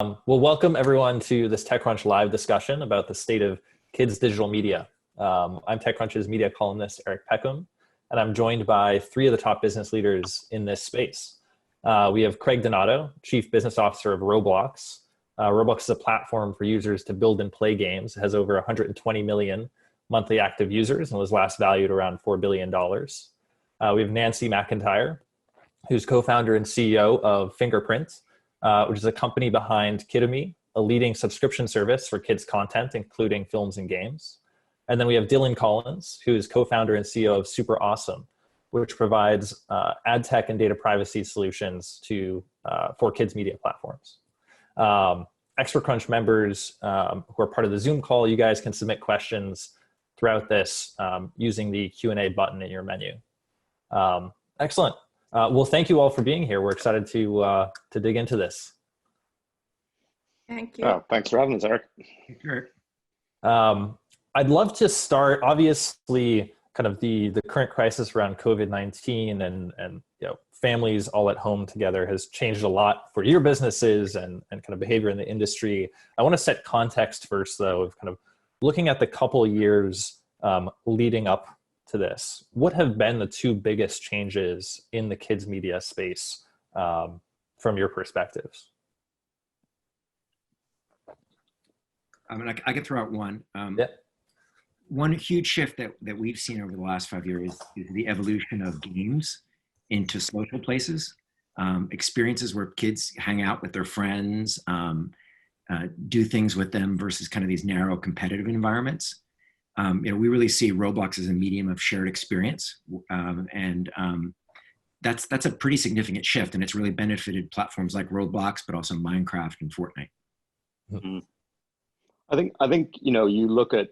Well, welcome everyone to this TechCrunch live discussion about the state of kids' digital media. I'm TechCrunch's media columnist, Eric Peckham, and I'm joined by three of the top business leaders in this space. We have Craig Donato, Chief Business Officer of Roblox. Roblox is a platform for users to build and play games. It has over 120 million monthly active users and was last valued around $4 billion. We have Nancy MacIntyre, who's co-founder and CEO of Fingerprint, which is a company behind Kidimo, a leading subscription service for kids' content, including films and games. And then we have Dylan Collins, who is co-founder and CEO of SuperAwesome, which provides adtech and data privacy solutions for kids' media platforms. TechCrunch members who are part of the Zoom call, you guys can submit questions throughout this using the Q&A button in your menu. Excellent. Well, thank you all for being here. We're excited to dig into this. Thank you. Oh, thanks for having us, Eric. Sure. I'd love to start, obviously, kind of the current crisis around COVID-19 and families all at home together has changed a lot for your businesses and kind of behavior in the industry. I want to set context first, though, of kind of looking at the couple years leading up to this. What have been the two biggest changes in the kids media space from your perspectives? I mean, I could throw out one. Yeah. One huge shift that we've seen over the last 5 years is the evolution of games into social places, experiences where kids hang out with their friends, do things with them versus kind of these narrow competitive environments. We really see Roblox as a medium of shared experience, and that's a pretty significant shift, and it's really benefited platforms like Roblox, but also Minecraft and Fortnite. Mm-hmm. I think you look at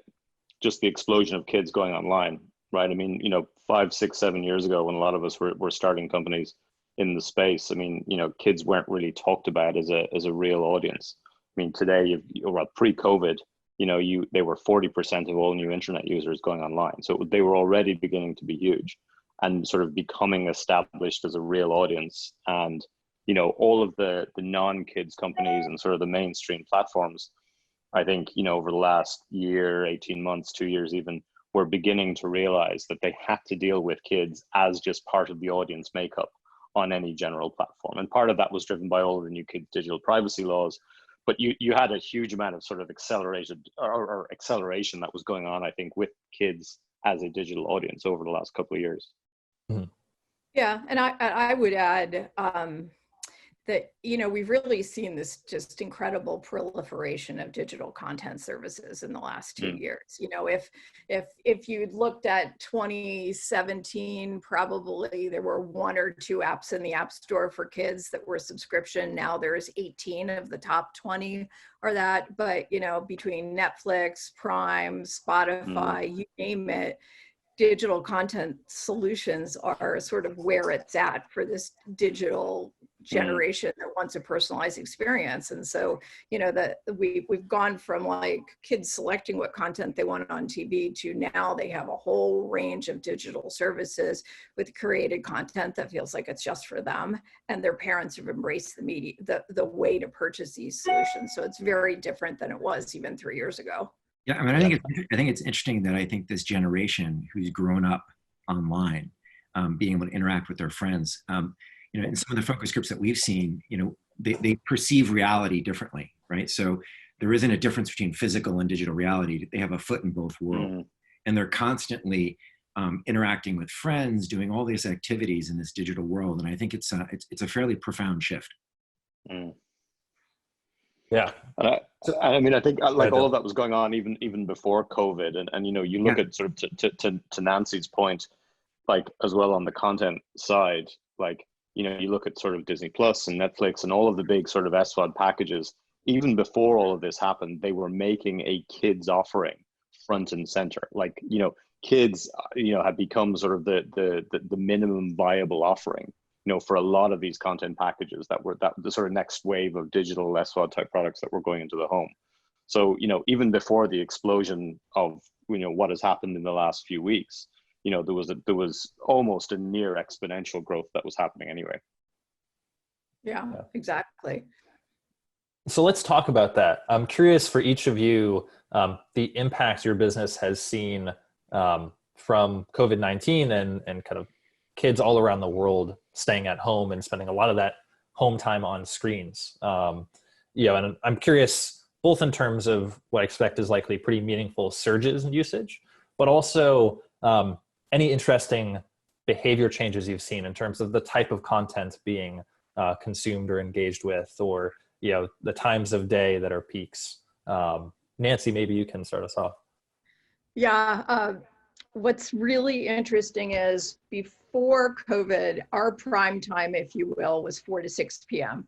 just the explosion of kids going online, right? I mean, 5, 6, 7 years ago, when a lot of us were starting companies in the space, I mean, kids weren't really talked about as a real audience. I mean, today, pre-COVID, they were 40% of all new internet users going online. So they were already beginning to be huge and sort of becoming established as a real audience. And, all of the non-kids companies and sort of the mainstream platforms, I think, over the last year, 18 months, 2 years even, were beginning to realize that they had to deal with kids as just part of the audience makeup on any general platform. And part of that was driven by all of the new kids' digital privacy laws. But you had a huge amount of sort of acceleration that was going on, I think, with kids as a digital audience over the last couple of years. Mm-hmm. Yeah, and I would add that, we've really seen this just incredible proliferation of digital content services in the last 2 years. If you'd looked at 2017, probably there were 1 or 2 apps in the App Store for kids that were subscription. Now there's 18 of the top 20 are that. But, between Netflix, Prime, Spotify, you name it, digital content solutions are sort of where it's at for this digital generation that wants a personalized experience. And so, we've gone from like kids selecting what content they want on TV to now they have a whole range of digital services with created content that feels like it's just for them. And their parents have embraced the media, the way to purchase these solutions. So it's very different than it was even 3 years ago. Yeah, I mean, I think it's interesting that I think this generation who's grown up online, being able to interact with their friends, in some of the focus groups that we've seen, they perceive reality differently, right? So there isn't a difference between physical and digital reality. They have a foot in both worlds, and they're constantly interacting with friends, doing all these activities in this digital world, and I think it's a fairly profound shift. Yeah. I mean, I think like all of that was going on even before COVID. And you look at sort of to Nancy's point, like as well on the content side, like, you look at sort of Disney Plus and Netflix and all of the big sort of SVOD packages, even before all of this happened, they were making a kids offering front and center. Like, kids, have become sort of the minimum viable offering, for a lot of these content packages that were the sort of next wave of digital SVOD type products that were going into the home. So, even before the explosion of, what has happened in the last few weeks, there was almost a near exponential growth that was happening anyway. Yeah, exactly. So let's talk about that. I'm curious for each of you, the impact your business has seen from COVID-19 and kind of kids all around the world staying at home and spending a lot of that home time on screens. And I'm curious both in terms of what I expect is likely pretty meaningful surges in usage, but also any interesting behavior changes you've seen in terms of the type of content being consumed or engaged with, or the times of day that are peaks. Nancy, maybe you can start us off. Yeah, what's really interesting is before COVID, our prime time, if you will, was 4 to 6 p.m.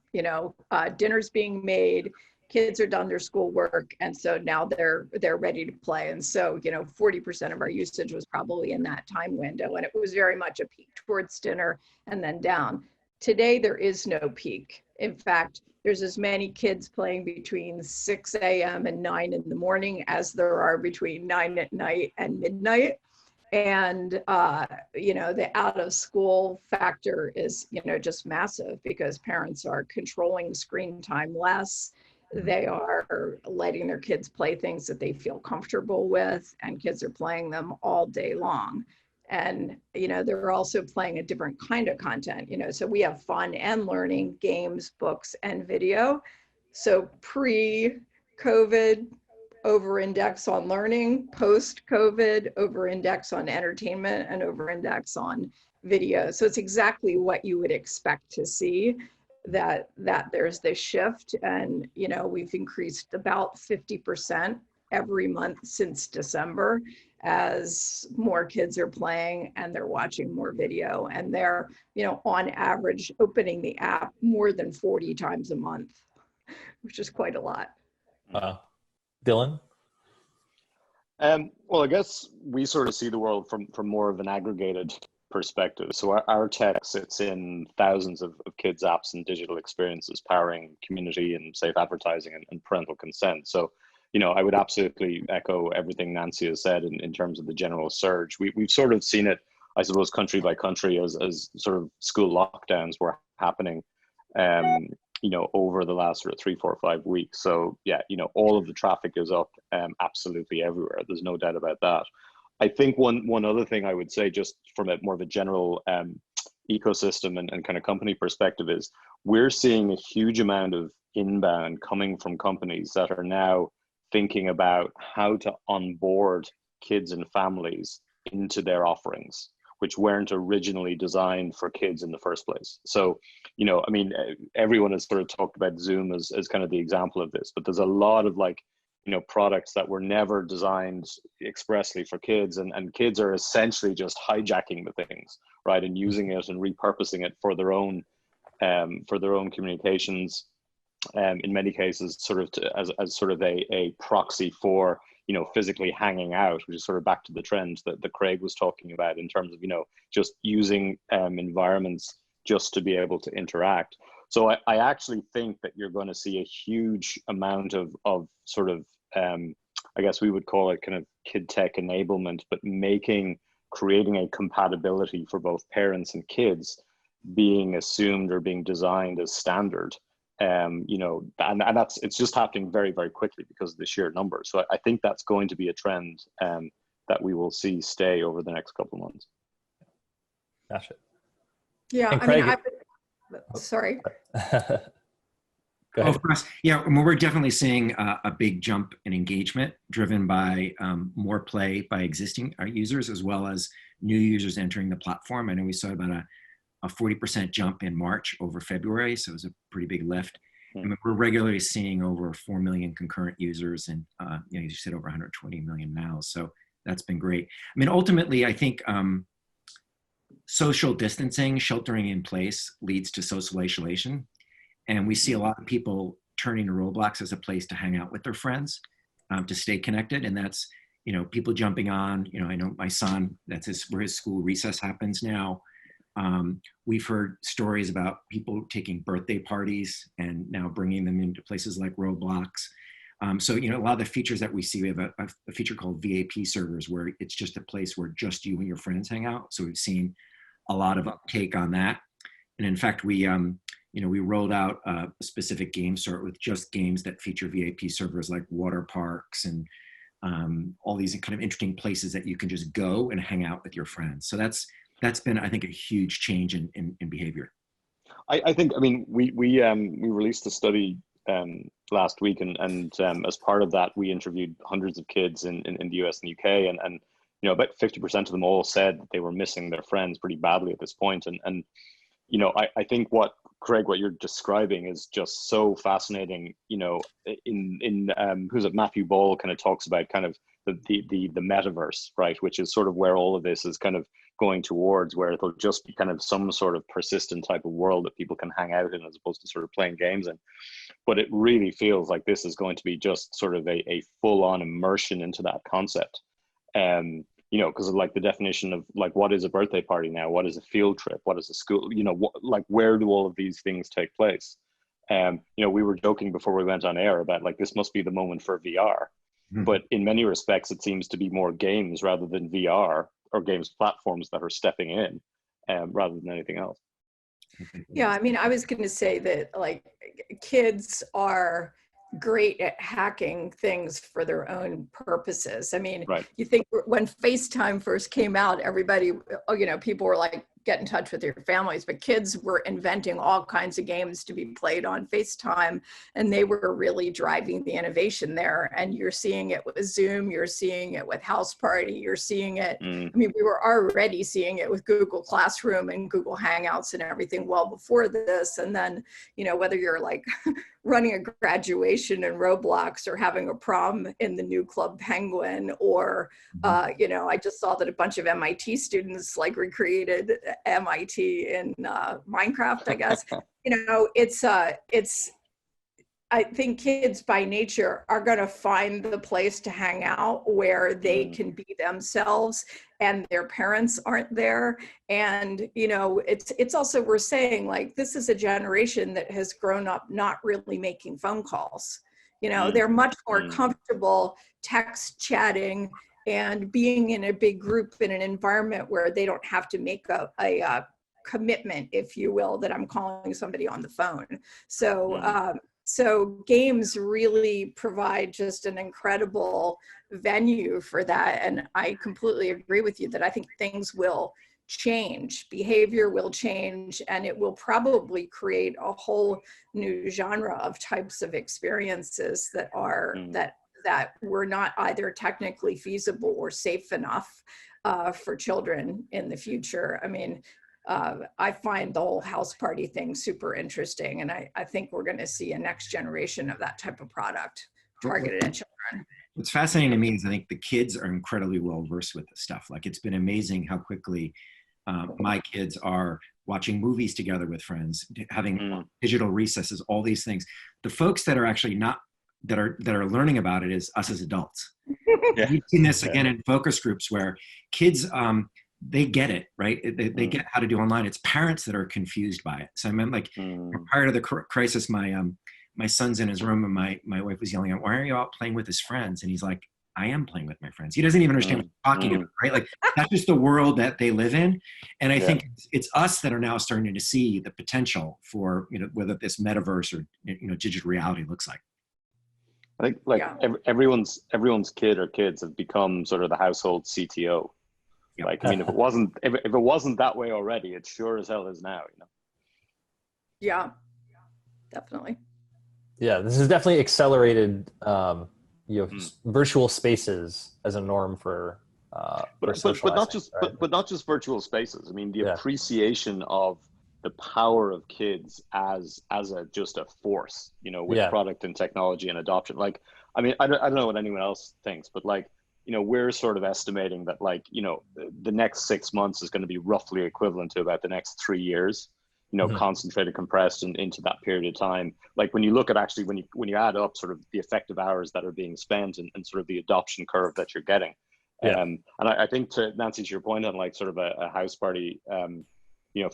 Dinner's being made, kids are done their schoolwork, and so now they're ready to play. And so 40% of our usage was probably in that time window, and it was very much a peak towards dinner and then down. Today there is no peak. In fact, there's as many kids playing between 6 a.m. and 9 in the morning as there are between 9 at night and midnight. And the out of school factor is just massive, because parents are controlling screen time less. They are letting their kids play things that they feel comfortable with, and kids are playing them all day long. And they're also playing a different kind of content. So we have fun and learning, games, books, and video. So pre-COVID, over-index on learning, post-COVID, over-index on entertainment, and over-index on video. So it's exactly what you would expect to see, that there's this shift. And we've increased about 50% every month since December, as more kids are playing and they're watching more video, and they're on average opening the app more than 40 times a month, which is quite a lot. Dylan? Well, I guess we sort of see the world from more of an aggregated perspective. So our tech sits in thousands of kids' apps and digital experiences, powering community and safe advertising and parental consent. So, I would absolutely echo everything Nancy has said in terms of the general surge. We've sort of seen it, I suppose, country by country as sort of school lockdowns were happening, over the last sort of 3, 4, 5 weeks. So yeah, all of the traffic is up absolutely everywhere. There's no doubt about that. I think one other thing I would say, just from more of a general ecosystem and kind of company perspective, is we're seeing a huge amount of inbound coming from companies that are now thinking about how to onboard kids and families into their offerings, which weren't originally designed for kids in the first place. So, everyone has sort of talked about Zoom as kind of the example of this, but there's a lot of products that were never designed expressly for kids, and kids are essentially just hijacking the things, right, and using it and repurposing it for their own communications. In many cases, sort of as sort of a proxy for physically hanging out, which is sort of back to the trend that Craig was talking about in terms of just using environments just to be able to interact. So I actually think that you're going to see a huge amount of sort of I guess we would call it kind of kid tech enablement, but creating a compatibility for both parents and kids being assumed or being designed as standard. And it's just happening very, very quickly because of the sheer numbers. So I think that's going to be a trend that we will see stay over the next couple of months. Gotcha. Yeah, sorry. Go ahead. For us, yeah, we're definitely seeing a big jump in engagement driven by more play by existing users as well as new users entering the platform. I know we saw about a 40% jump in March over February, so it was a pretty big lift. And we're regularly seeing over 4 million concurrent users, and as you said, over 120 million now. So that's been great. Ultimately, I think social distancing, sheltering in place, leads to social isolation, and we see a lot of people turning to Roblox as a place to hang out with their friends, to stay connected, and that's people jumping on. I know my son, where his school recess happens now. We've heard stories about people taking birthday parties and now bringing them into places like Roblox. So, a lot of the features that we see, we have a feature called VAP servers, where it's just a place where just you and your friends hang out. So we've seen a lot of uptake on that. And in fact, we we rolled out a specific game sort with just games that feature VIP servers like water parks and all these kind of interesting places that you can just go and hang out with your friends. So that's been, I think, a huge change in behavior. I think, I mean, we released a study last week, and as part of that, we interviewed hundreds of kids in the US and UK, and about 50% of them all said that they were missing their friends pretty badly at this point. And I think Craig, what you're describing is just so fascinating. In who's it? Matthew Ball kind of talks about kind of the metaverse, right? Which is sort of where all of this is kind of going towards, where it'll just be kind of some sort of persistent type of world that people can hang out in as opposed to sort of playing games in. But it really feels like this is going to be just sort of a full-on immersion into that concept. Because of like the definition of like, what is a birthday party now? What is a field trip? What is a school? Where do all of these things take place? We were joking before we went on air about like, this must be the moment for VR. Mm-hmm. But in many respects, it seems to be more games rather than VR, or games platforms that are stepping in rather than anything else. Yeah, I mean, I was going to say that like kids are great at hacking things for their own purposes. I mean, right. You think when FaceTime first came out, everybody, people were like, get in touch with your families, but kids were inventing all kinds of games to be played on FaceTime, and they were really driving the innovation there. And you're seeing it with Zoom, you're seeing it with House Party, you're seeing it. I mean, we were already seeing it with Google Classroom and Google Hangouts and everything well before this. And then, whether you're like running a graduation in Roblox or having a prom in the new Club Penguin, or, I just saw that a bunch of MIT students like recreated MIT in Minecraft, I guess. I think kids by nature are going to find the place to hang out where they can be themselves and their parents aren't there. And, it's also, we're saying like, this is a generation that has grown up not really making phone calls. They're much more comfortable text chatting and being in a big group in an environment where they don't have to make a commitment, if you will, that I'm calling somebody on the phone. So games really provide just an incredible venue for that. And I completely agree with you that I think things will change, behavior will change, and it will probably create a whole new genre of types of experiences that are that were not either technically feasible or safe enough for children in the future. I mean, I find the whole house party thing super interesting. And I think we're going to see a next generation of that type of product targeted at children. What's fascinating to me is I think the kids are incredibly well versed with this stuff. Like, it's been amazing how quickly my kids are watching movies together with friends, having digital recesses, all these things. The folks that are actually not, that are learning about it is us as adults. Yeah. We've seen this again in focus groups where kids, they get it, right? They get how to do online. It's parents that are confused by it. So I meant like prior to the crisis, my son's in his room and my wife was yelling out, "Why are you out playing with his friends?" And he's like, "I am playing with my friends." He doesn't even understand what I'm talking about, right? Like, that's just the world that they live in. And I think it's us that are now starting to see the potential for, whether this metaverse or, digital reality looks like. I think like everyone's kid or kids have become sort of the household CTO. Yep. Like, I mean, if it wasn't that way already, it sure as hell is now, Yeah, definitely. Yeah, this has definitely accelerated, virtual spaces as a norm for socializing. But not just virtual spaces. I mean, the appreciation of the power of kids as just a force, with product and technology and adoption. Like, I mean, I don't know what anyone else thinks, but like, we're sort of estimating that like, the next 6 months is going to be roughly equivalent to about the next 3 years, concentrated, compressed into that period of time. Like, when you look at actually, when you add up sort of the effective hours that are being spent and sort of the adoption curve that you're getting. And I think, to Nancy, to your point on like sort of a house party,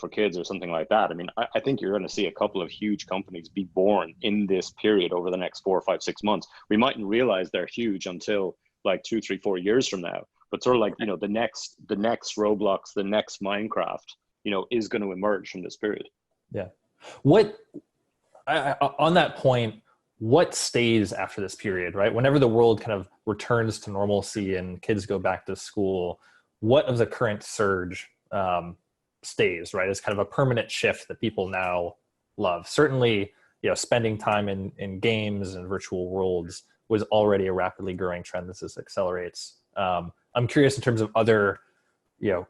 for kids or something like that. I mean, I think you're going to see a couple of huge companies be born in this period over the next 4, 5, 6 months. We mightn't realize they're huge until like 2, 3, 4 years from now. But sort of like, the next Roblox, the next Minecraft, is going to emerge from this period. Yeah. What, on that point, what stays after this period, right? Whenever the world kind of returns to normalcy and kids go back to school, what of the current surge stays, right? As kind of a permanent shift that people now love. Certainly, spending time in games and virtual worlds was already a rapidly growing trend. This accelerates. I'm curious in terms of other,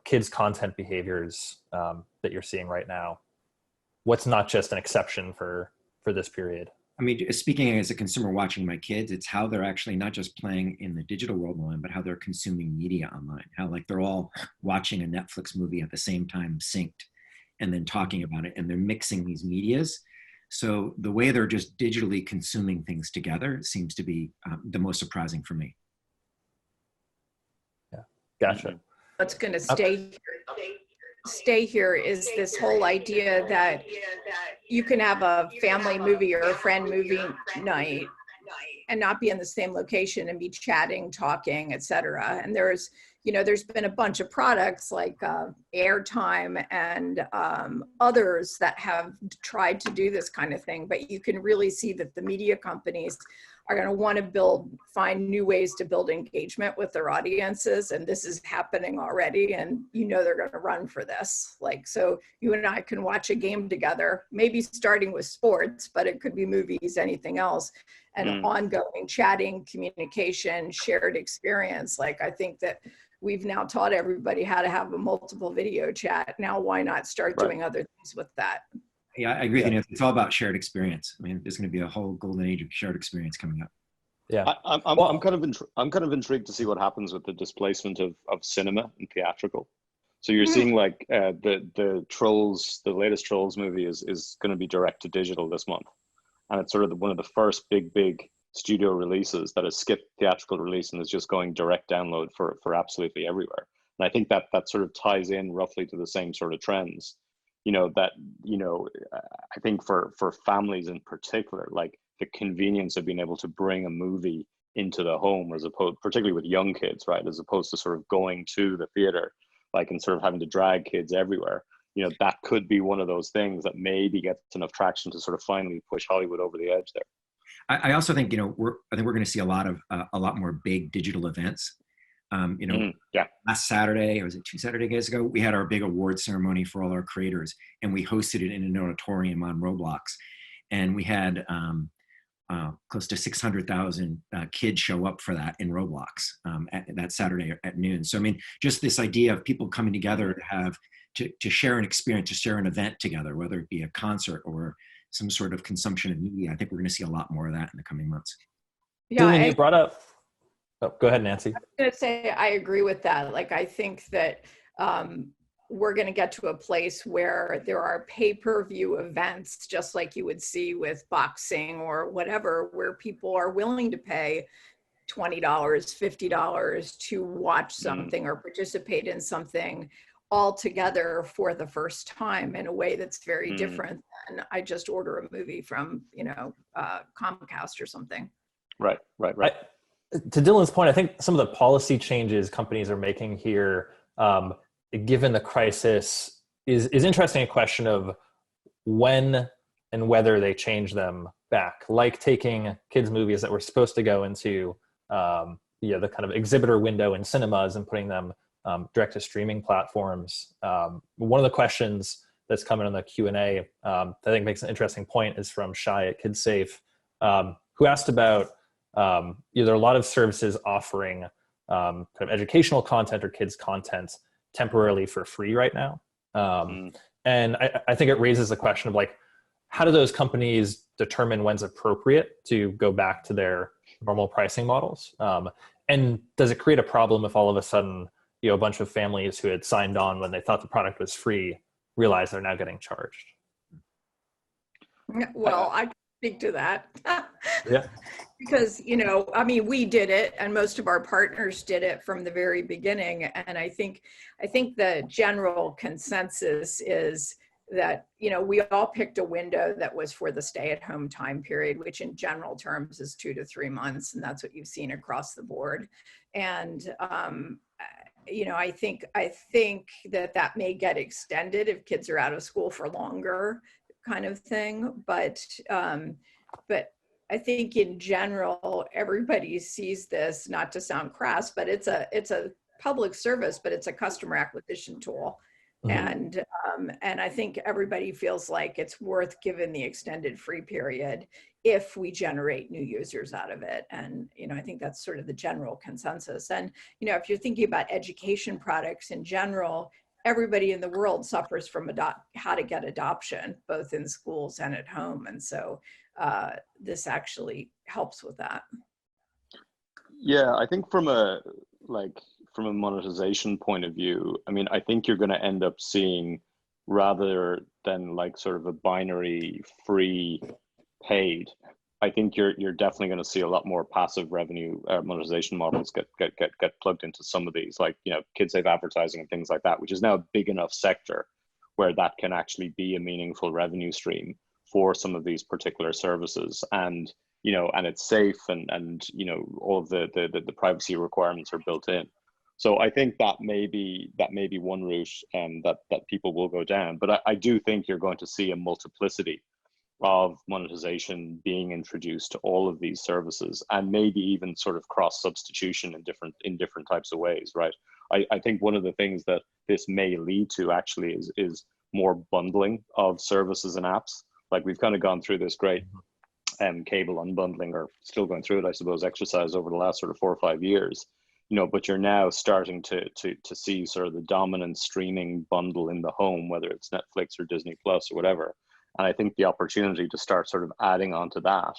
kids content behaviors that you're seeing right now. What's not just an exception for this period? I mean, speaking as a consumer watching my kids, it's how they're actually not just playing in the digital world online, but how they're consuming media online. How like they're all watching a Netflix movie at the same time synced and then talking about it, and they're mixing these medias. So the way they're just digitally consuming things together seems to be the most surprising for me. Yeah, gotcha. What's going to stay here is this whole idea that you can have a family movie or a friend movie night and not be in the same location and be chatting, talking, etc. And there's been a bunch of products like Airtime and others that have tried to do this kind of thing, but you can really see that the media companies are going to want to find new ways to build engagement with their audiences. And this is happening already. And they're going to run for this. Like, so you and I can watch a game together, maybe starting with sports, but it could be movies, anything else, and ongoing chatting, communication, shared experience. Like, I think that we've now taught everybody how to have a multiple video chat. Now, why not start doing other things with that? Yeah, I agree with you. It's all about shared experience. I mean, there's going to be a whole golden age of shared experience coming up. Yeah, I'm kind of intrigued to see what happens with the displacement of cinema and theatrical. So you're seeing like the Trolls, the latest Trolls movie is going to be direct to digital this month, and it's sort of one of the first big studio releases that has skipped theatrical release and is just going direct download for absolutely everywhere. And I think that sort of ties in roughly to the same sort of trends. I think for families in particular, like the convenience of being able to bring a movie into the home, as opposed, particularly with young kids, right, as opposed to sort of going to the theater, like, and sort of having to drag kids everywhere. That could be one of those things that maybe gets enough traction to sort of finally push Hollywood over the edge there. I also think we're going to see a lot more big digital events. Last Saturday, or was it 2 Saturdays ago, we had our big award ceremony for all our creators, and we hosted it in an auditorium on Roblox, and we had close to 600,000 kids show up for that in Roblox that Saturday at noon. So I mean, just this idea of people coming together to share an experience, to share an event together, whether it be a concert or some sort of consumption of media. I think we're going to see a lot more of that in the coming months. Yeah, Dylan, you brought up. Oh, go ahead, Nancy. I was going to say, I agree with that. Like, I think that we're going to get to a place where there are pay-per-view events, just like you would see with boxing or whatever, where people are willing to pay $20, $50 to watch something or participate in something all together for the first time in a way that's very different than I just order a movie from, Comcast or something. Right. To Dylan's point, I think some of the policy changes companies are making here, given the crisis, is interesting. A question of when and whether they change them back, like taking kids' movies that were supposed to go into the kind of exhibitor window in cinemas and putting them direct to streaming platforms. One of the questions that's coming on the Q&A I think makes an interesting point is from Shai at KidSafe, who asked about there are a lot of services offering kind of educational content or kids content temporarily for free right now. And I think it raises the question of like, how do those companies determine when's appropriate to go back to their normal pricing models? And does it create a problem if all of a sudden, a bunch of families who had signed on when they thought the product was free realize they're now getting charged? Well, I can speak to that. Yeah. Because, we did it, and most of our partners did it from the very beginning. And I think the general consensus is that, we all picked a window that was for the stay-at-home time period, which in general terms is 2 to 3 months. And that's what you've seen across the board. And, I think that may get extended if kids are out of school for longer, kind of thing, but I think in general, everybody sees this, not to sound crass, but it's a public service, but it's a customer acquisition tool. Mhm. And I think everybody feels like it's worth giving the extended free period if we generate new users out of it. And, I think that's sort of the general consensus. And, if you're thinking about education products in general, everybody in the world suffers from how to get adoption, both in schools and at home. And so this actually helps with that. Yeah, I think from a monetization point of view, I mean, I think you're going to end up seeing, rather than like sort of a binary free paid, I think you're definitely going to see a lot more passive revenue monetization models get plugged into some of these, like, kid safe advertising and things like that, which is now a big enough sector where that can actually be a meaningful revenue stream for some of these particular services. And and it's safe, and all of the privacy requirements are built in. So I think that may be one route that people will go down. But I do think you're going to see a multiplicity of monetization being introduced to all of these services, and maybe even sort of cross substitution in different types of ways, right? I think one of the things that this may lead to actually is more bundling of services and apps. Like, we've kind of gone through this great cable unbundling, or still going through it, I suppose, exercise over the last sort of 4 or 5 years, but you're now starting to see sort of the dominant streaming bundle in the home, whether it's Netflix or Disney Plus or whatever. And I think the opportunity to start sort of adding on to that,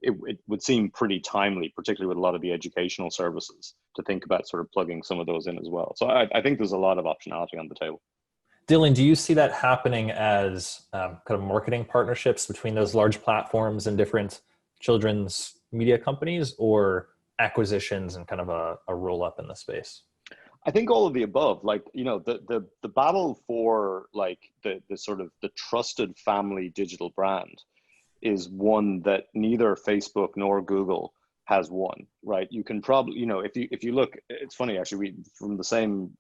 it would seem pretty timely, particularly with a lot of the educational services, to think about sort of plugging some of those in as well. So I think there's a lot of optionality on the table. Dylan, do you see that happening as kind of marketing partnerships between those large platforms and different children's media companies, or acquisitions and kind of a roll up in the space? I think all of the above. Like, the battle for like the sort of the trusted family digital brand is one that neither Facebook nor Google has won, right? You can probably, if you look, it's funny actually, from the same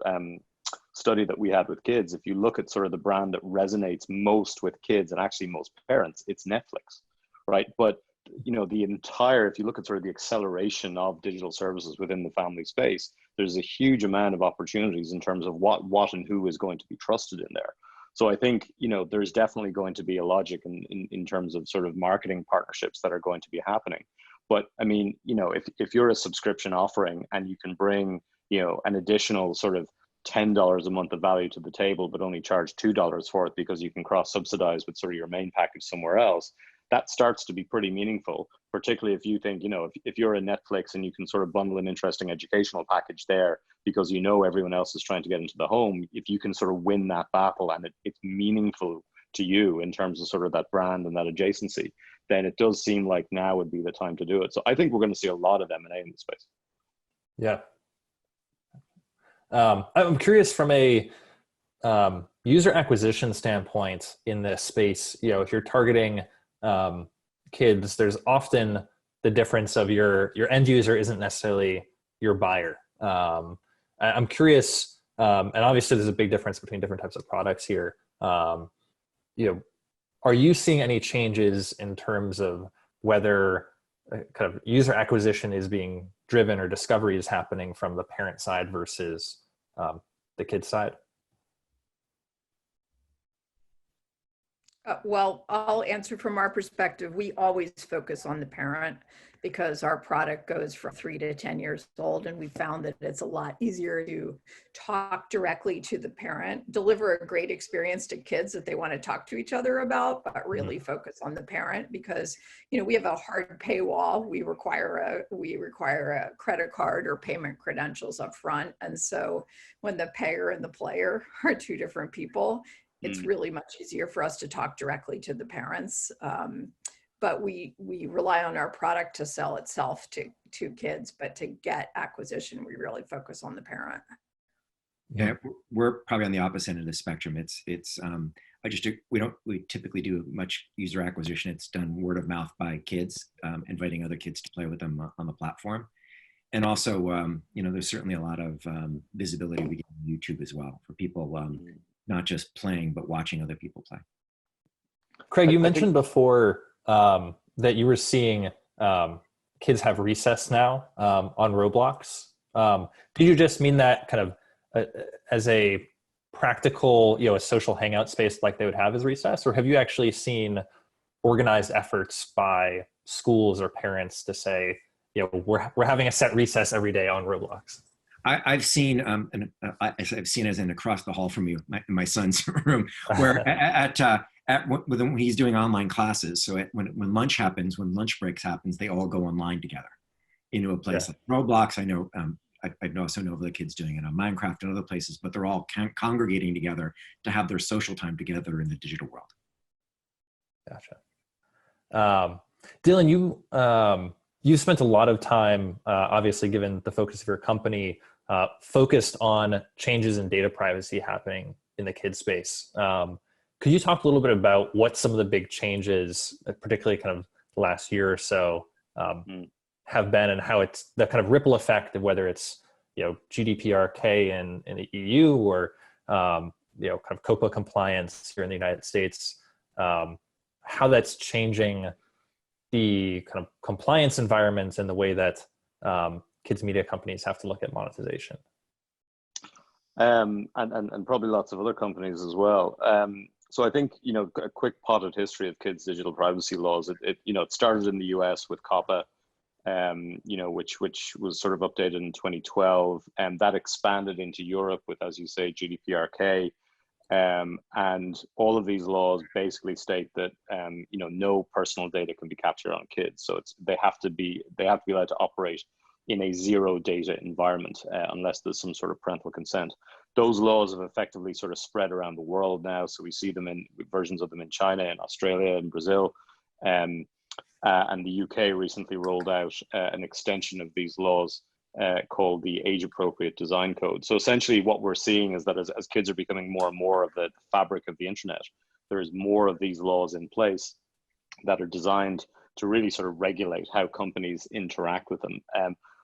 study that we had with kids, if you look at sort of the brand that resonates most with kids and actually most parents, it's Netflix, right? But if you look at sort of the acceleration of digital services within the family space, there's a huge amount of opportunities in terms of what and who is going to be trusted in there. So I think, there's definitely going to be a logic in terms of sort of marketing partnerships that are going to be happening. But I mean, if you're a subscription offering and you can bring, an additional sort of $10 a month of value to the table, but only charge $2 for it because you can cross subsidize with sort of your main package somewhere else, that starts to be pretty meaningful, particularly if you think, if you're a Netflix and you can sort of bundle an interesting educational package there because everyone else is trying to get into the home, if you can sort of win that battle and it's meaningful to you in terms of sort of that brand and that adjacency, then it does seem like now would be the time to do it. So I think we're going to see a lot of M&A in the space. Yeah. I'm curious from a user acquisition standpoint in this space, if you're targeting kids, there's often the difference of your end user isn't necessarily your buyer. I'm curious, and obviously there's a big difference between different types of products here. Are you seeing any changes in terms of whether kind of user acquisition is being driven or discovery is happening from the parent side versus the kid side? Well, I'll answer from our perspective. We always focus on the parent because our product goes from 3 to 10 years old, and we found that it's a lot easier to talk directly to the parent, deliver a great experience to kids that they want to talk to each other about, but really focus on the parent because, we have a hard paywall. We require a credit card or payment credentials up front. And so when the payer and the player are two different people, it's really much easier for us to talk directly to the parents. But we rely on our product to sell itself to kids, but to get acquisition, we really focus on the parent. Yeah, we're probably on the opposite end of the spectrum. We typically do much user acquisition. It's done word of mouth by kids, inviting other kids to play with them on the platform. And also, there's certainly a lot of visibility we get on YouTube as well for people, not just playing, but watching other people play. Craig, you I think mentioned before that you were seeing kids have recess now on Roblox. Did you just mean that kind of as a practical, a social hangout space like they would have as recess, or have you actually seen organized efforts by schools or parents to say, we're having a set recess every day on Roblox? I've seen, I've seen as in across the hall from you, my son's room, where when he's doing online classes. So when lunch happens, when lunch breaks happens, they all go online together into a place like Roblox. I know, I also know of the kids doing it on Minecraft and other places, but they're all congregating together to have their social time together in the digital world. Gotcha. Dylan, you spent a lot of time, obviously given the focus of your company, focused on changes in data privacy happening in the kid space. Could you talk a little bit about what some of the big changes, particularly kind of the last year or so, have been, and how it's the kind of ripple effect of whether it's GDPR-K in the EU or kind of COPPA compliance here in the United States, how that's changing the kind of compliance environment and the way that kids media companies have to look at monetization. And probably lots of other companies as well. So I think, a quick potted history of kids' digital privacy laws. It started in the US with COPPA, which was sort of updated in 2012, and that expanded into Europe with, as you say, GDPR-K. And all of these laws basically state that no personal data can be captured on kids. So they have to be allowed to operate in a zero data environment unless there's some sort of parental consent. Those laws have effectively sort of spread around the world now. So we see them in versions of them in China and Australia and Brazil. And the UK recently rolled out an extension of these laws called the Age Appropriate Design Code. So essentially what we're seeing is that as kids are becoming more and more of the fabric of the internet, there is more of these laws in place that are designed to really sort of regulate how companies interact with them.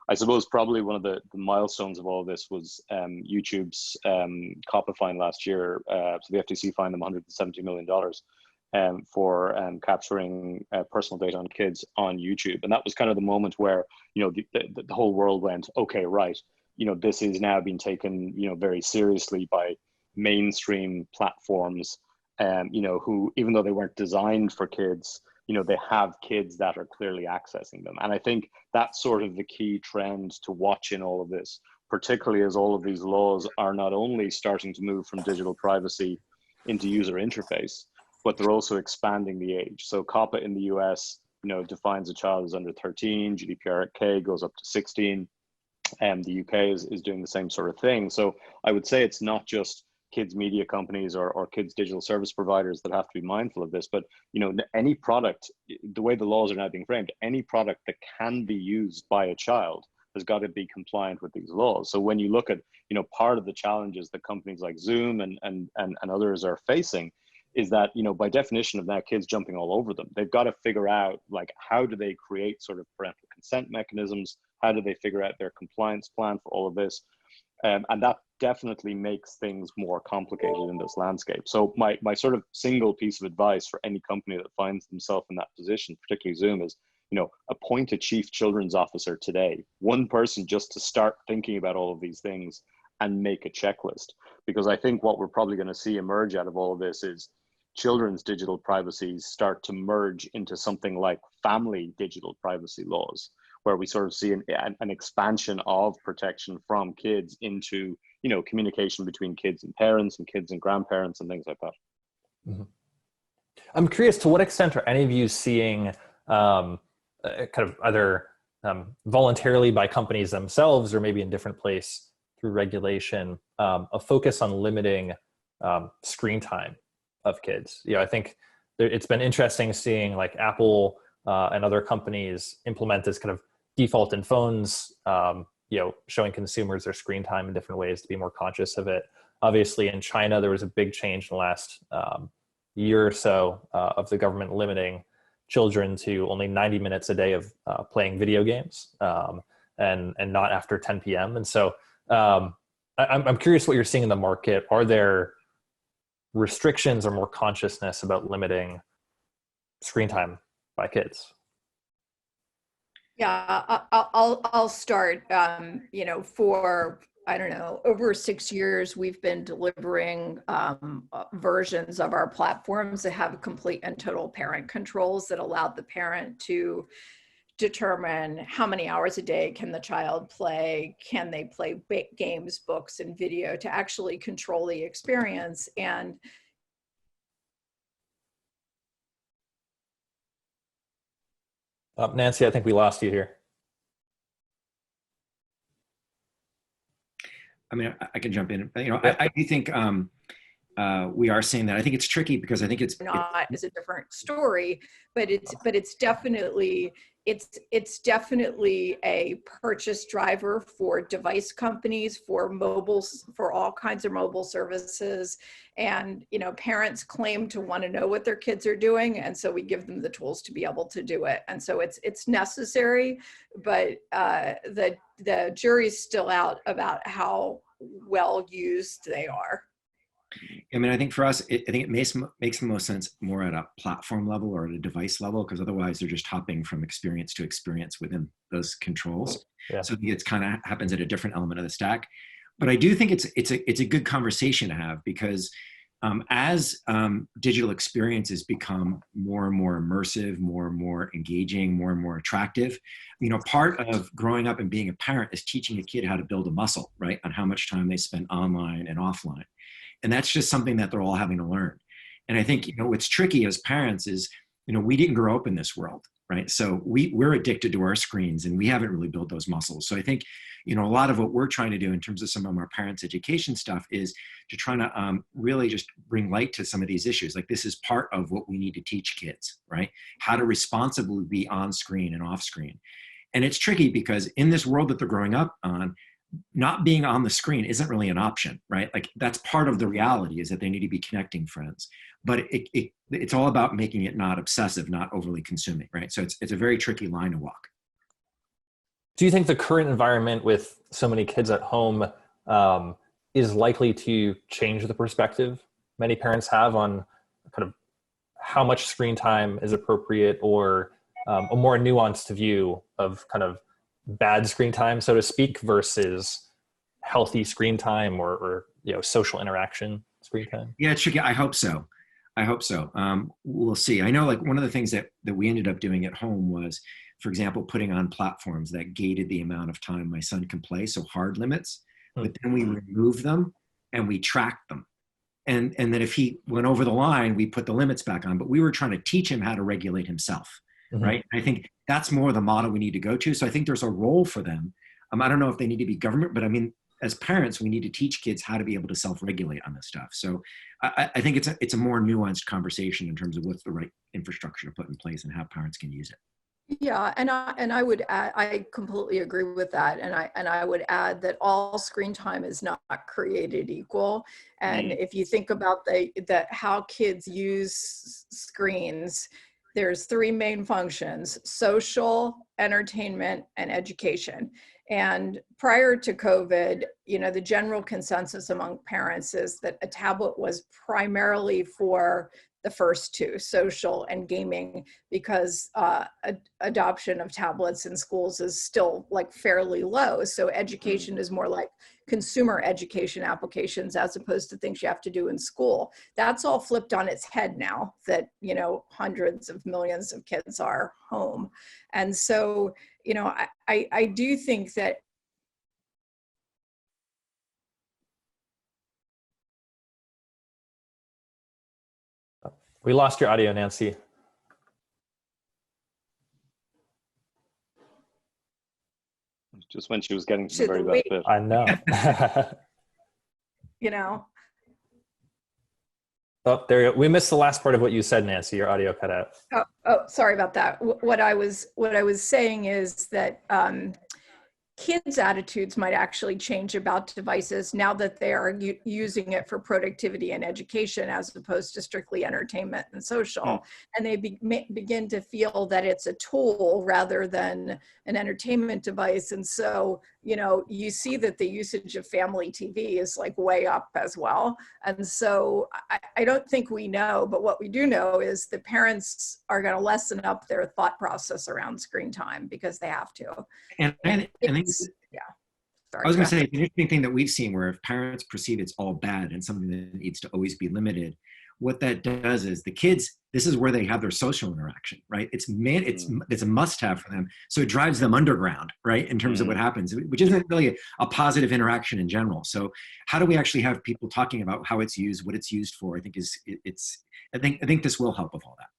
I suppose probably one of the milestones of all this was YouTube's COPPA fine last year. So the FTC fined them $170 million for capturing personal data on kids on YouTube. And that was kind of the moment where, the whole world went, okay, right, this is now being taken, very seriously by mainstream platforms, who, even though they weren't designed for kids, they have kids that are clearly accessing them. And I think that's sort of the key trend to watch in all of this, particularly as all of these laws are not only starting to move from digital privacy into user interface, but they're also expanding the age. So COPPA in the US, defines a child as under 13, GDPR-K goes up to 16, and the UK is doing the same sort of thing. So I would say it's not just kids media companies or kids digital service providers that have to be mindful of this, but any product, the way the laws are now being framed, any product that can be used by a child has got to be compliant with these laws. So when you look at part of the challenges that companies like Zoom and others are facing is that by definition of that, kids jumping all over them. They've got to figure out, like, how do they create sort of parental consent mechanisms? How do they figure out their compliance plan for all of this? And that definitely makes things more complicated in this landscape. So my sort of single piece of advice for any company that finds themselves in that position, particularly Zoom, is, appoint a chief children's officer today, one person just to start thinking about all of these things and make a checklist. Because I think what we're probably going to see emerge out of all of this is children's digital privacies start to merge into something like family digital privacy laws, where we sort of see an expansion of protection from kids into, communication between kids and parents and kids and grandparents and things like that. Mm-hmm. I'm curious, to what extent are any of you seeing kind of either voluntarily by companies themselves or maybe in different place through regulation, a focus on limiting screen time of kids? I think it's been interesting seeing like Apple and other companies implement this kind of default in phones, showing consumers their screen time in different ways to be more conscious of it. Obviously in China, there was a big change in the last year or so of the government limiting children to only 90 minutes a day of playing video games and not after 10 p.m. And so I'm curious what you're seeing in the market. Are there restrictions or more consciousness about limiting screen time by kids? Yeah, I'll start. You know, for I don't know, over 6 years, we've been delivering versions of our platforms that have complete and total parent controls that allow the parent to determine how many hours a day can the child play, can they play games, books, and video, to actually control the experience. And Nancy, I think we lost you here. I mean, I can jump in. You know, I do think we are saying that. I think it's tricky because I think it's not is a different story, but it's definitely a purchase driver for device companies, for mobiles, for all kinds of mobile services. And, you know, parents claim to want to know what their kids are doing, and so we give them the tools to be able to do it. And so it's necessary, but the jury's still out about how well used they are. I mean, I think for us, I think it makes the most sense more at a platform level or at a device level, because otherwise they're just hopping from experience to experience within those controls. Yeah. So I think it's kind of happens at a different element of the stack. But I do think it's a good conversation to have, because as digital experiences become more and more immersive, more and more engaging, more and more attractive, you know, part of growing up and being a parent is teaching a kid how to build a muscle, right, on how much time they spend online and offline. And that's just something that they're all having to learn. And I think, you know, what's tricky as parents is, you know, we didn't grow up in this world, right? So we're addicted to our screens and we haven't really built those muscles. So I think, you know, a lot of what we're trying to do in terms of some of our parents' education stuff is to try to really just bring light to some of these issues. Like, this is part of what we need to teach kids, right? How to responsibly be on screen and off screen. And it's tricky because in this world that they're growing up on, not being on the screen isn't really an option, right? Like, that's part of the reality, is that they need to be connecting friends, but it's all about making it not obsessive, not overly consuming, right? So it's a very tricky line to walk. Do you think the current environment with so many kids at home is likely to change the perspective many parents have on kind of how much screen time is appropriate, or a more nuanced view of kind of bad screen time, so to speak, versus healthy screen time, or you know, social interaction screen time? Yeah, it's tricky. I hope so. We'll see. I know, like, one of the things that we ended up doing at home was, for example, putting on platforms that gated the amount of time my son can play, so hard limits, but then we removed them and we tracked them. And then if he went over the line, we put the limits back on, but we were trying to teach him how to regulate himself. Mm-hmm. Right? I think that's more the model we need to go to. So I think there's a role for them. I don't know if they need to be government, but I mean, as parents, we need to teach kids how to be able to self-regulate on this stuff. So I think it's a more nuanced conversation in terms of what's the right infrastructure to put in place and how parents can use it. Yeah, and I would add, I completely agree with that, and I would add that all screen time is not created equal. And if you think about how kids use screens, there's three main functions: social, entertainment, and education. And prior to COVID, you know, the general consensus among parents is that a tablet was primarily for the first two, social and gaming, because adoption of tablets in schools is still like fairly low. So education is more like consumer education applications as opposed to things you have to do in school. That's all flipped on its head now that, you know, hundreds of millions of kids are home. And so, you know, I do think that we lost your audio, Nancy. Just when she was getting to the very best bit. I know. You know. Oh, there you go. We missed the last part of what you said, Nancy. Your audio cut out. Oh, sorry about that. What I was saying is that kids' attitudes might actually change about devices now that they are using it for productivity and education as opposed to strictly entertainment and social. And they begin to feel that it's a tool rather than an entertainment device. And so you know, you see that the usage of family TV is like way up as well. And so I don't think we know, but what we do know is the parents are going to lessen up their thought process around screen time because they have to. And I think, yeah. Sorry, I was going to say, the interesting thing that we've seen where if parents perceive it's all bad and something that needs to always be limited, what that does is the kids, this is where they have their social interaction, right? It's a must-have for them. So it drives them underground, right? In terms of what happens, which isn't really a positive interaction in general. So how do we actually have people talking about how it's used, what it's used for? I think I think this will help with all that.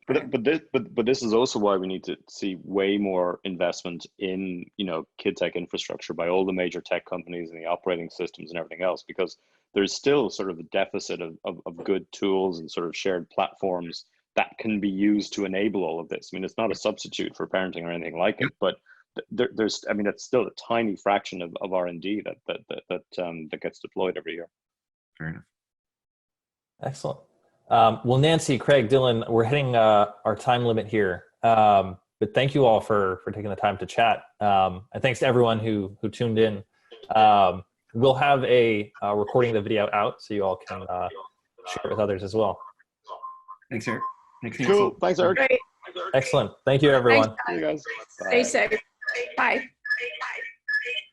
But this is also why we need to see way more investment in, you know, kid tech infrastructure by all the major tech companies and the operating systems and everything else, because there's still sort of a deficit of good tools and sort of shared platforms that can be used to enable all of this. I mean, it's not a substitute for parenting or anything like it, but there's, I mean, it's still a tiny fraction of R&D that gets deployed every year. Fair enough. Excellent. Well, Nancy, Craig, Dylan, we're hitting our time limit here. But thank you all for taking the time to chat. And thanks to everyone who tuned in. We'll have a recording of the video out so you all can share it with others as well. Thanks, Eric. Cool. Thanks, Eric. Great. Excellent. Thank you, everyone. Thanks, See you guys. Stay safe. Bye.